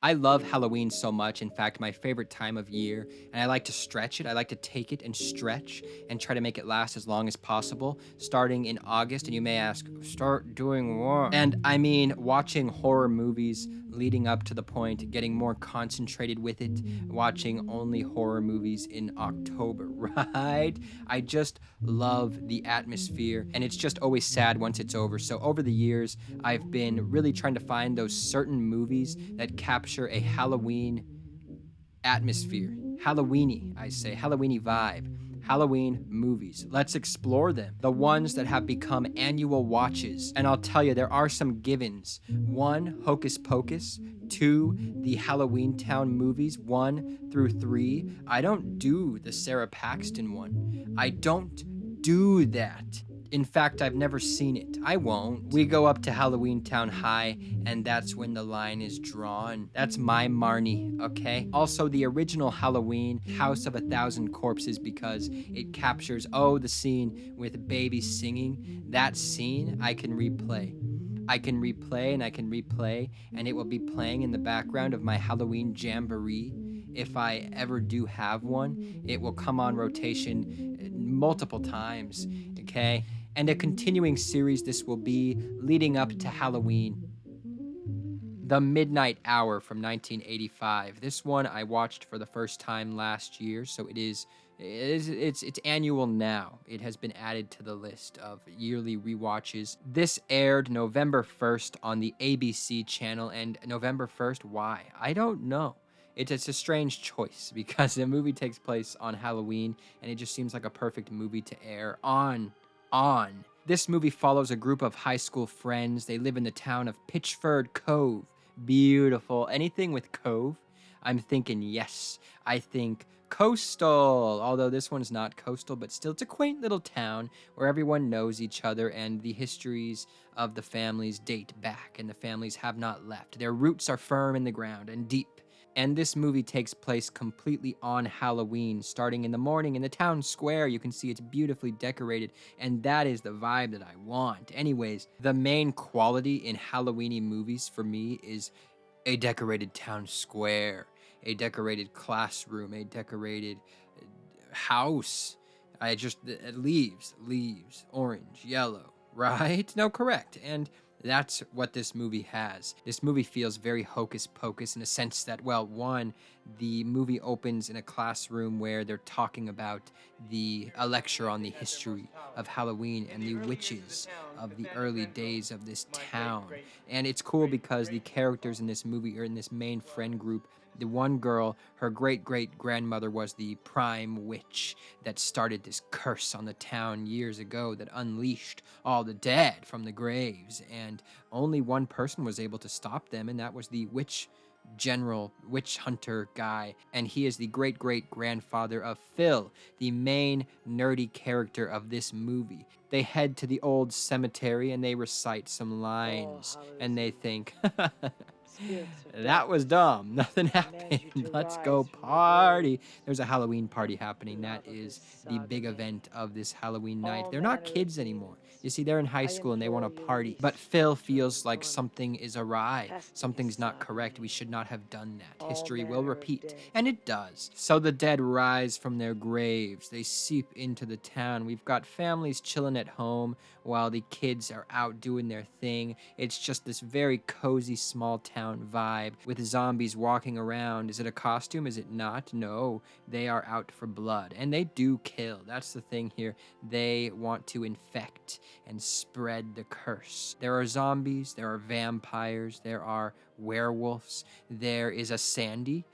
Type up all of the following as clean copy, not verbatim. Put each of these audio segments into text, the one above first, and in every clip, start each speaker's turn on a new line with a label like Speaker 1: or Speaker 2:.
Speaker 1: I love Halloween so much. In fact, my favorite time of year, and I like to stretch it. I like to take it and stretch and try to make it last as long as possible, starting in August. And you may ask, start doing what? And I mean, watching horror movies leading up to the point, getting more concentrated with it, watching only horror movies in October, right? I just love the atmosphere, and it's just always sad once it's over. So, over the years, I've been really trying to find those certain movies that capture a Halloween atmosphere. Halloweeny, I say, Halloweeny vibe. Halloween movies. Let's explore them. The ones that have become annual watches. And I'll tell you, there are some givens. One, Hocus Pocus. Two, the Halloweentime movies, 1 through 3. I don't do the Sarah Paxton one. I don't do that. In fact, I've never seen it. I won't. We go up to Halloweentown High, and that's when the line is drawn. That's my Marnie, okay? Also, the original Halloween, House of a Thousand Corpses, because it captures, the scene with babies singing. That scene I can replay. I can replay and I can replay, and it will be playing in the background of my Halloween jamboree. If I ever do have one, it will come on rotation multiple times, okay? And a continuing series this will be leading up to Halloween. The Midnight Hour from 1985. This one I watched for the first time last year, so it's annual now. It has been added to the list of yearly rewatches. This aired November 1st on the ABC channel, and November 1st, why? I don't know. It's a strange choice because the movie takes place on Halloween, and it just seems like a perfect movie to air on. This movie follows a group of high school friends. They live in the town of Pitchford Cove. Beautiful. Anything with Cove, I'm thinking yes. I think coastal, although this one's not coastal, but still it's a quaint little town where everyone knows each other and the histories of the families date back and the families have not left. Their roots are firm in the ground and deep. And this movie takes place completely on Halloween, starting in the morning in the town square. You can see it's beautifully decorated, and that is the vibe that I want. Anyways, the main quality in Halloweeny movies for me is a decorated town square, a decorated classroom, a decorated house. Leaves, orange, yellow, right? No, correct. And that's what this movie has. This movie feels very hocus pocus in a sense that, well, one, the movie opens in a classroom where they're talking about a lecture on the history of Halloween and the witches of the early days of this town. And it's cool because the characters in this movie are in this main friend group. The one girl, her great-great-grandmother was the prime witch that started this curse on the town years ago that unleashed all the dead from the graves, and only one person was able to stop them, and that was the witch hunter guy, and he is the great-great-grandfather of Phil, the main nerdy character of this movie. They head to the old cemetery and they recite some lines, and they think, that was dumb. Nothing happened. Let's go party. There's a Halloween party happening. That is the big event of this Halloween night. They're not kids anymore. You see, they're in high school and they want to party. But Phil feels like something is awry. Something's not correct. We should not have done that. History will repeat. And it does. So the dead rise from their graves. They seep into the town. We've got families chilling at home while the kids are out doing their thing. It's just this very cozy small town vibe with zombies walking around. Is it a costume? Is it not? No, they are out for blood, and they do kill. That's the thing here. They want to infect and spread the curse. There are zombies, there are vampires, there are werewolves. There is a Sandy.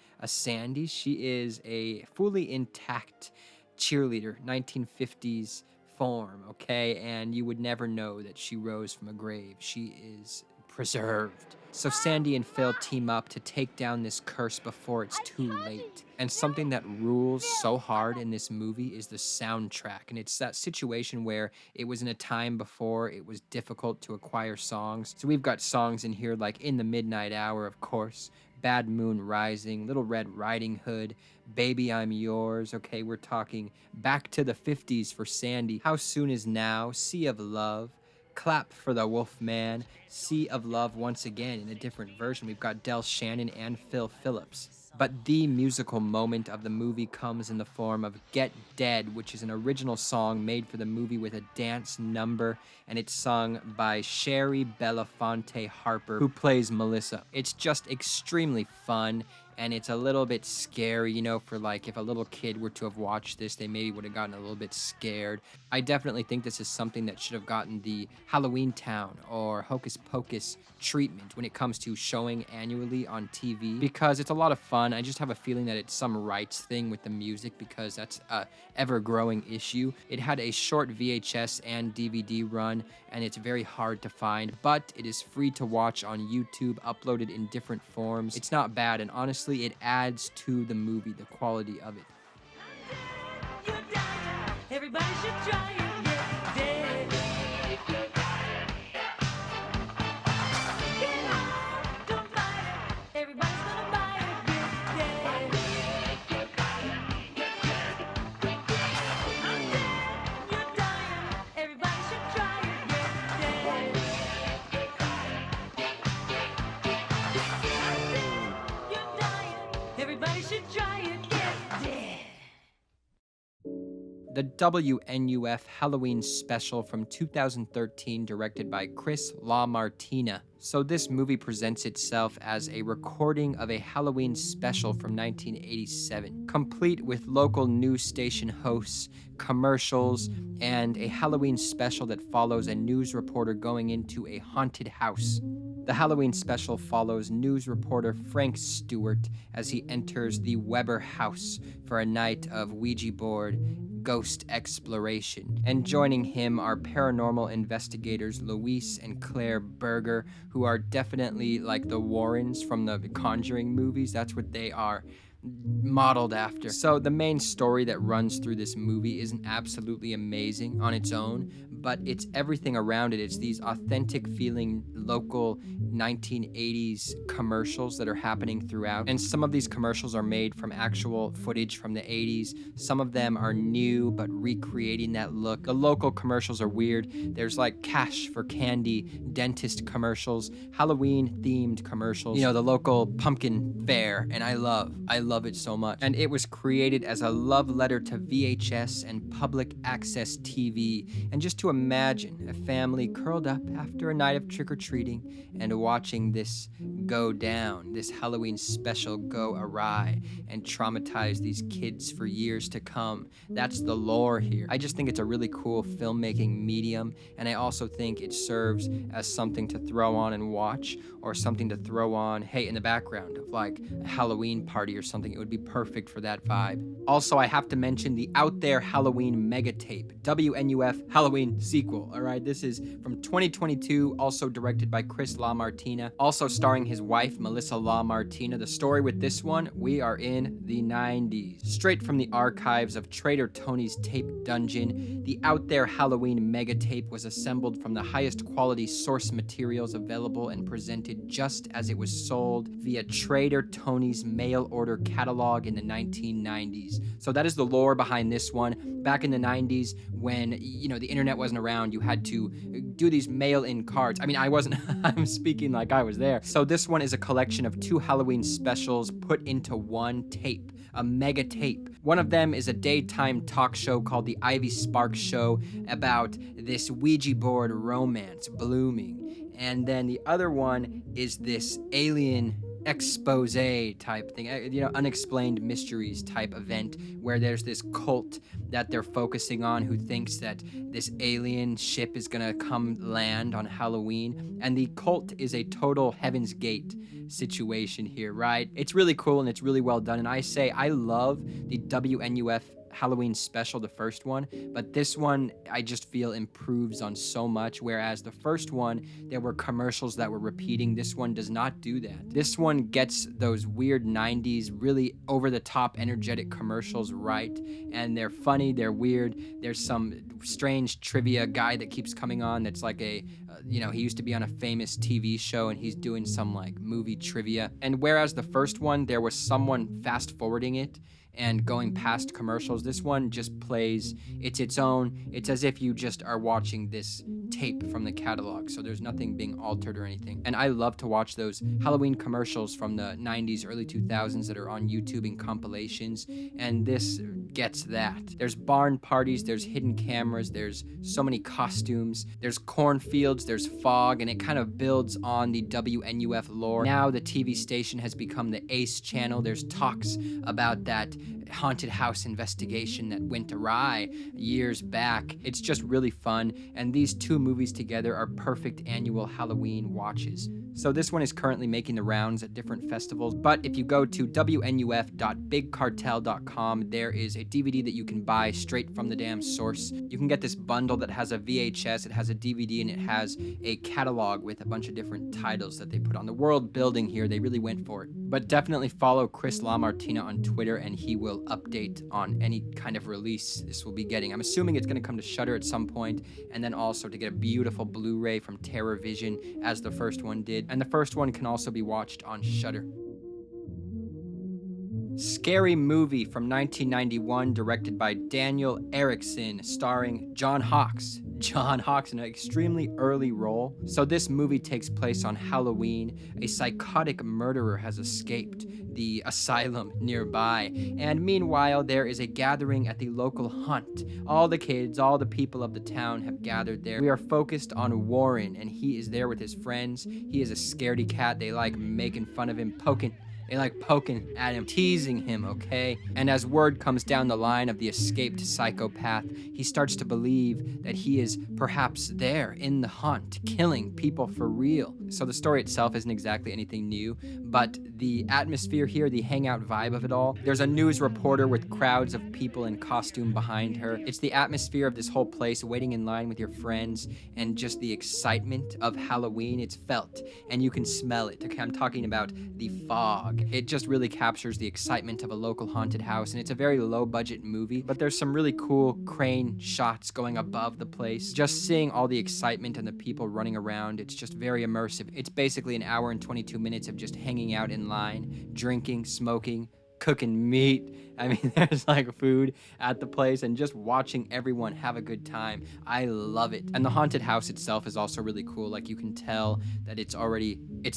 Speaker 1: She is a fully intact cheerleader, 1950s form, okay? And you would never know that she rose from a grave. She is preserved. So Sandy and Phil team up to take down this curse before it's too late. And something that rules so hard in this movie is the soundtrack. And it's that situation where it was in a time before it was difficult to acquire songs. So we've got songs in here like In the Midnight Hour, of course, Bad Moon Rising, Little Red Riding Hood, Baby I'm Yours. Okay, we're talking back to the 50s for Sandy. How Soon Is Now, Sea of Love, Clap for the Wolfman, Sea of Love once again in a different version. We've got Del Shannon and Phil Phillips. But the musical moment of the movie comes in the form of Get Dead, which is an original song made for the movie with a dance number, and it's sung by Sherry Belafonte Harper, who plays Melissa. It's just extremely fun, and it's a little bit scary, you know, for like if a little kid were to have watched this, they maybe would have gotten a little bit scared. I definitely think this is something that should have gotten the Halloweentime or Hocus Pocus treatment when it comes to showing annually on TV, because it's a lot of fun. I just have a feeling that it's some rights thing with the music, because that's a ever-growing issue. It had a short VHS and DVD run, and it's very hard to find, but it is free to watch on YouTube, uploaded in different forms. It's not bad, and honestly, it adds to the movie, the quality of it.
Speaker 2: Everybody should try it. Get dead. Get on, don't fight it. Everybody's gonna buy it. Get dead. I'm dead, you're dying. Everybody should try it. Get dead. I'm dead, you're dying. Everybody should try it. Get dead.
Speaker 1: The WNUF Halloween special from 2013, directed by Chris LaMartina. So this movie presents itself as a recording of a Halloween special from 1987, complete with local news station hosts, commercials, and a Halloween special that follows a news reporter going into a haunted house. The Halloween special follows news reporter Frank Stewart as he enters the Weber house for a night of Ouija board ghost exploration. And joining him are paranormal investigators Luis and Claire Berger, who are definitely like the Warrens from the Conjuring movies. That's what they are modeled after. So the main story that runs through this movie isn't absolutely amazing on its own, but it's everything around it. It's these authentic feeling local 1980s commercials that are happening throughout. And some of these commercials are made from actual footage from the 80s. Some of them are new, but recreating that look. The local commercials are weird. There's like cash for candy, dentist commercials, Halloween themed commercials, you know, the local pumpkin fair. And I love it so much. And it was created as a love letter to VHS and public access TV. And just to imagine a family curled up after a night of trick-or-treating and watching this go down, this Halloween special go awry and traumatize these kids for years to come. That's the lore here. I just think it's a really cool filmmaking medium, and I also think it serves as something to throw on and watch, or something to throw on, hey, in the background of like a Halloween party or something. It would be perfect for that vibe. Also, I have to mention the Out There Halloween mega tape, WNUF Halloween sequel, all right? This is from 2022, also directed by Chris LaMartina, also starring his wife, Melissa LaMartina. The story with this one, we are in the 90s. Straight from the archives of Trader Tony's tape dungeon, the Out There Halloween mega tape was assembled from the highest quality source materials available and presented just as it was sold via Trader Tony's mail order catalog in the 1990s. So that is the lore behind this one. Back in the 90s, when, you know, the internet wasn't around, you had to do these mail-in cards. I mean, I wasn't, I'm speaking like I was there. So this one is a collection of 2 Halloween specials put into one tape, a mega tape. One of them is a daytime talk show called The Ivy Sparks Show about this Ouija board romance blooming. And then the other one is this alien expose type thing, you know, unexplained mysteries type event where there's this cult that they're focusing on who thinks that this alien ship is gonna come land on Halloween, and the cult is a total Heaven's Gate situation here, right? It's really cool and it's really well done, and I say I love the WNUF Halloween special, the first one, but this one I just feel improves on so much, whereas the first one, there were commercials that were repeating. This one does not do that. This one gets those weird 90s, really over-the-top energetic commercials right, and they're funny, they're weird. There's some strange trivia guy that keeps coming on that's like a, you know, he used to be on a famous TV show and he's doing some like movie trivia. And whereas the first one, there was someone fast-forwarding it and going past commercials, this one just plays, it's its own. It's as if you just are watching this tape from the catalog, so there's nothing being altered or anything. And I love to watch those Halloween commercials from the 90s, early 2000s that are on YouTube in compilations, and this gets that. There's barn parties, there's hidden cameras, there's so many costumes, there's cornfields, there's fog, and it kind of builds on the WNUF lore. Now the TV station has become the Ace channel. There's talks about that haunted house investigation that went awry years back. It's just really fun, and these two movies together are perfect annual Halloween watches. So this one is currently making the rounds at different festivals, but if you go to WNUF.bigcartel.com, there is a DVD that you can buy straight from the damn source. You can get this bundle that has a VHS, it has a DVD, and it has a catalog with a bunch of different titles that they put on. The world building here, they really went for it. But definitely follow Chris LaMartina on Twitter, and he will update on any kind of release this will be getting. I'm assuming it's going to come to Shudder at some point, and then also to get a beautiful Blu-ray from Terror Vision, as the first one did. And the first one can also be watched on Shudder. Scary Movie from 1991, directed by Daniel Erickson, starring John Hawkes. John Hawkes in an extremely early role. So this movie takes place on Halloween. A psychotic murderer has escaped the asylum nearby, and meanwhile there is a gathering at the local hunt. All the kids, all the people of the town have gathered there. We are focused on Warren, and he is there with his friends. He is a scaredy cat. They like making fun of him, They like poking at him, teasing him, okay? And as word comes down the line of the escaped psychopath, he starts to believe that he is perhaps there in the hunt, killing people for real. So the story itself isn't exactly anything new, but the atmosphere here, the hangout vibe of it all, there's a news reporter with crowds of people in costume behind her. It's the atmosphere of this whole place, waiting in line with your friends, and just the excitement of Halloween. It's felt, and you can smell it. Okay, I'm talking about the fog. It just really captures the excitement of a local haunted house, and it's a very low budget movie, but there's some really cool crane shots going above the place. Just seeing all the excitement and the people running around, it's just very immersive. It's basically an hour and 22 minutes of just hanging out in line, drinking, smoking, cooking meat. I mean, there's like food at the place, and just watching everyone have a good time. I love it. And the haunted house itself is also really cool. Like, you can tell that it's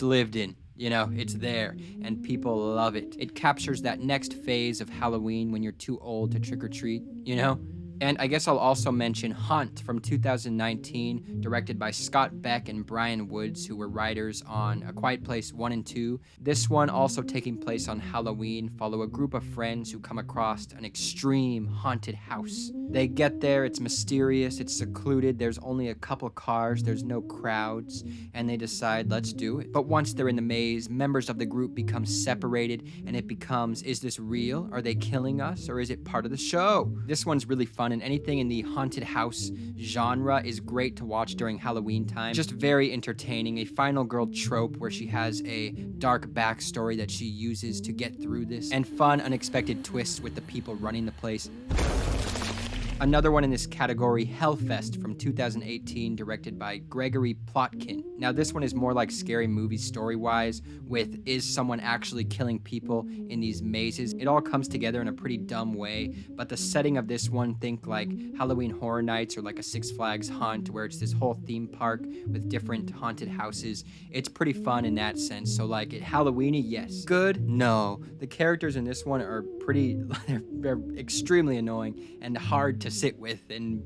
Speaker 1: lived in. You know, it's there, and people love it. It captures that next phase of Halloween when you're too old to trick or treat, you know? And I guess I'll also mention Hunt from 2019, directed by Scott Beck and Brian Woods, who were writers on A Quiet Place 1 and 2. This one, also taking place on Halloween, follow a group of friends who come across an extreme haunted house. They get there, it's mysterious, it's secluded, there's only a couple cars, there's no crowds, and they decide, let's do it. But once they're in the maze, members of the group become separated, and it becomes, is this real? Are they killing us, or is it part of the show? This one's really fun, and anything in the haunted house genre is great to watch during Halloween time. Just very entertaining. A final girl trope where she has a dark backstory that she uses to get through this, and fun, unexpected twists with the people running the place. Another one in this category, Hellfest from 2018, directed by Gregory Plotkin. Now this one is more like Scary Movie story-wise, with is someone actually killing people in these mazes? It all comes together in a pretty dumb way, but the setting of this one, think like Halloween Horror Nights or like a Six Flags Hunt, where it's this whole theme park with different haunted houses. It's pretty fun in that sense. So like, Halloween-y, yes. Good? No. The characters in this one are they're extremely annoying and hard to sit with and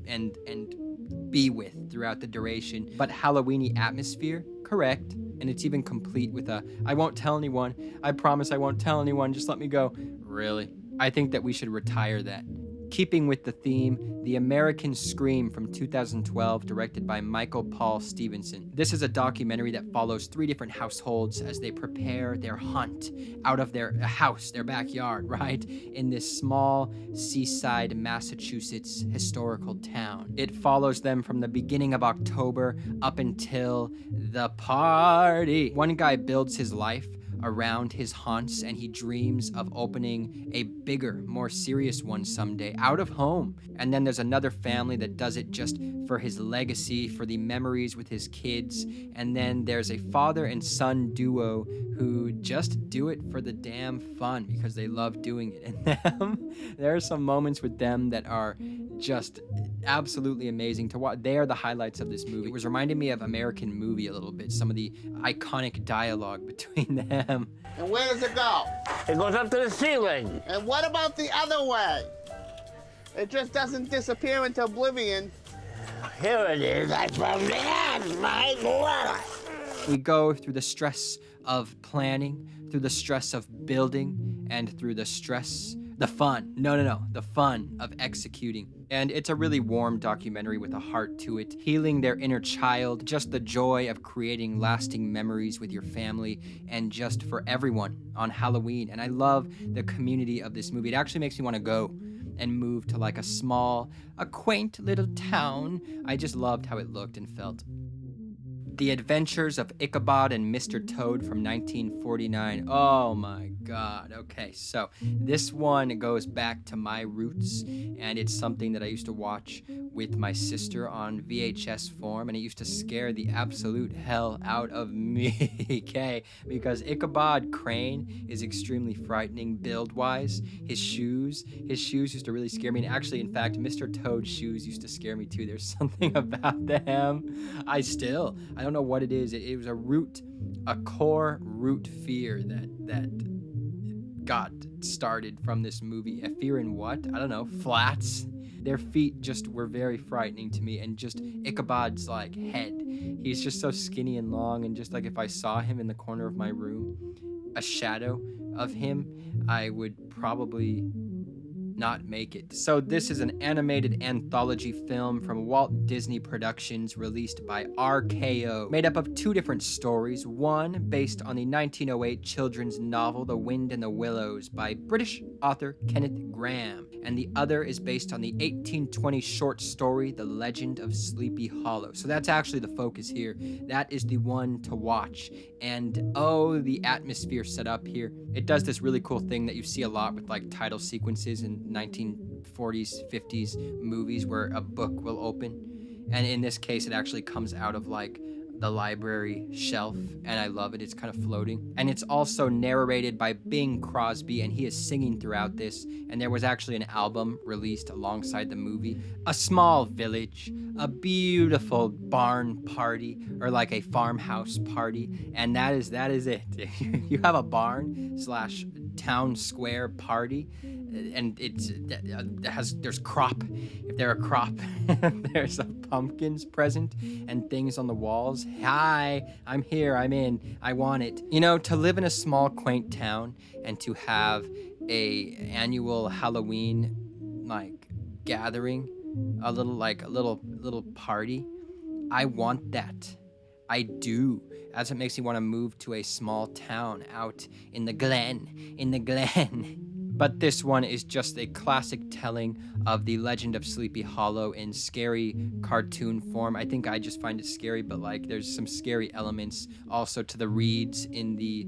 Speaker 1: be with throughout the duration. But Halloween-y atmosphere, correct. And it's even complete with a, I won't tell anyone. I promise I won't tell anyone. Just let me go. Really? I think that we should retire that. Keeping with the theme, The American Scream from 2012, directed by Michael Paul Stevenson. This is a documentary that follows 3 different households as they prepare their hunt out of their house, their backyard, right? In this small seaside Massachusetts historical town. It follows them from the beginning of October up until the party. One guy builds his life around his haunts, and he dreams of opening a bigger, more serious one someday out of home. And then there's another family that does it just for his legacy, for the memories with his kids. And then there's a father and son duo who just do it for the damn fun because they love doing it. And there are some moments with them that are just absolutely amazing to watch. They are the highlights of this movie. It was reminding me of American Movie a little bit, some of the iconic dialogue between them.
Speaker 3: And where does it go?
Speaker 4: It goes up to the ceiling.
Speaker 3: And what about the other way? It just doesn't disappear into oblivion.
Speaker 4: Here it is. I found it. My God.
Speaker 1: We go through the stress of planning, through the stress of building, and through the fun of executing. And it's a really warm documentary with a heart to it, healing their inner child, just the joy of creating lasting memories with your family and just for everyone on Halloween. And I love the community of this movie. It actually makes me want to go and move to like a quaint little town. I just loved how it looked and felt. The Adventures of Ichabod and Mr. Toad from 1949. Oh my God. Okay, so this one goes back to my roots, and it's something that I used to watch with my sister on VHS form, and it used to scare the absolute hell out of me, okay? Because Ichabod Crane is extremely frightening build-wise. His shoes used to really scare me, and actually, in fact, Mr. Toad's shoes used to scare me too. There's something about them. I don't know what it is. It was a core root fear that got started from this movie. A fear in what? I don't know. Flats. Their feet just were very frightening to me, and just Ichabod's like head. He's just so skinny and long, and just like if I saw him in the corner of my room, a shadow of him, I would probably not make it. So this is an animated anthology film from Walt Disney Productions released by RKO, made up of two different stories, one based on the 1908 children's novel The Wind in the Willows by British author Kenneth Grahame, and the other is based on the 1820 short story The Legend of Sleepy Hollow. So that's actually the focus here. That is the one to watch. And oh, the atmosphere set up here. It does this really cool thing that you see a lot with like title sequences in 1940s, 50s movies where a book will open. And in this case, it actually comes out of like the library shelf, and I love it. It's kind of floating. And it's also narrated by Bing Crosby, and he is singing throughout this. And there was actually an album released alongside the movie. A small village, a beautiful barn party, or like a farmhouse party, and that is it. You have a barn / town square party, and there's crop. If there are crop, there's pumpkins present and things on the walls. Hi, I'm here, I'm in, I want it. You know, to live in a small quaint town and to have a annual Halloween like gathering, a little party, I want that. I do. That's what makes me want to move to a small town out in the glen. But this one is just a classic telling of the Legend of Sleepy Hollow in scary cartoon form. I think I just find it scary, but like there's some scary elements also to the reeds in the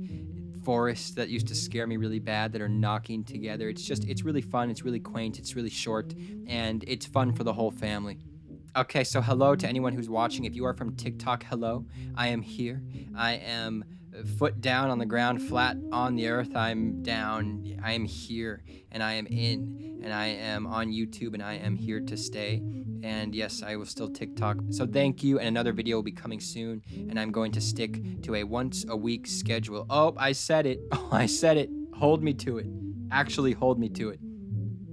Speaker 1: forest that used to scare me really bad that are knocking together. It's really fun, it's really quaint, it's really short, and it's fun for the whole family. Okay, so hello to anyone who's watching. If you are from TikTok, hello. I am here. I am foot down on the ground, flat on the earth. I'm down. I am here, and I am in, and I am on YouTube, and I am here to stay. And yes, I will still TikTok. So thank you, and another video will be coming soon, and I'm going to stick to a once-a-week schedule. Oh, I said it. Hold me to it. Actually, hold me to it.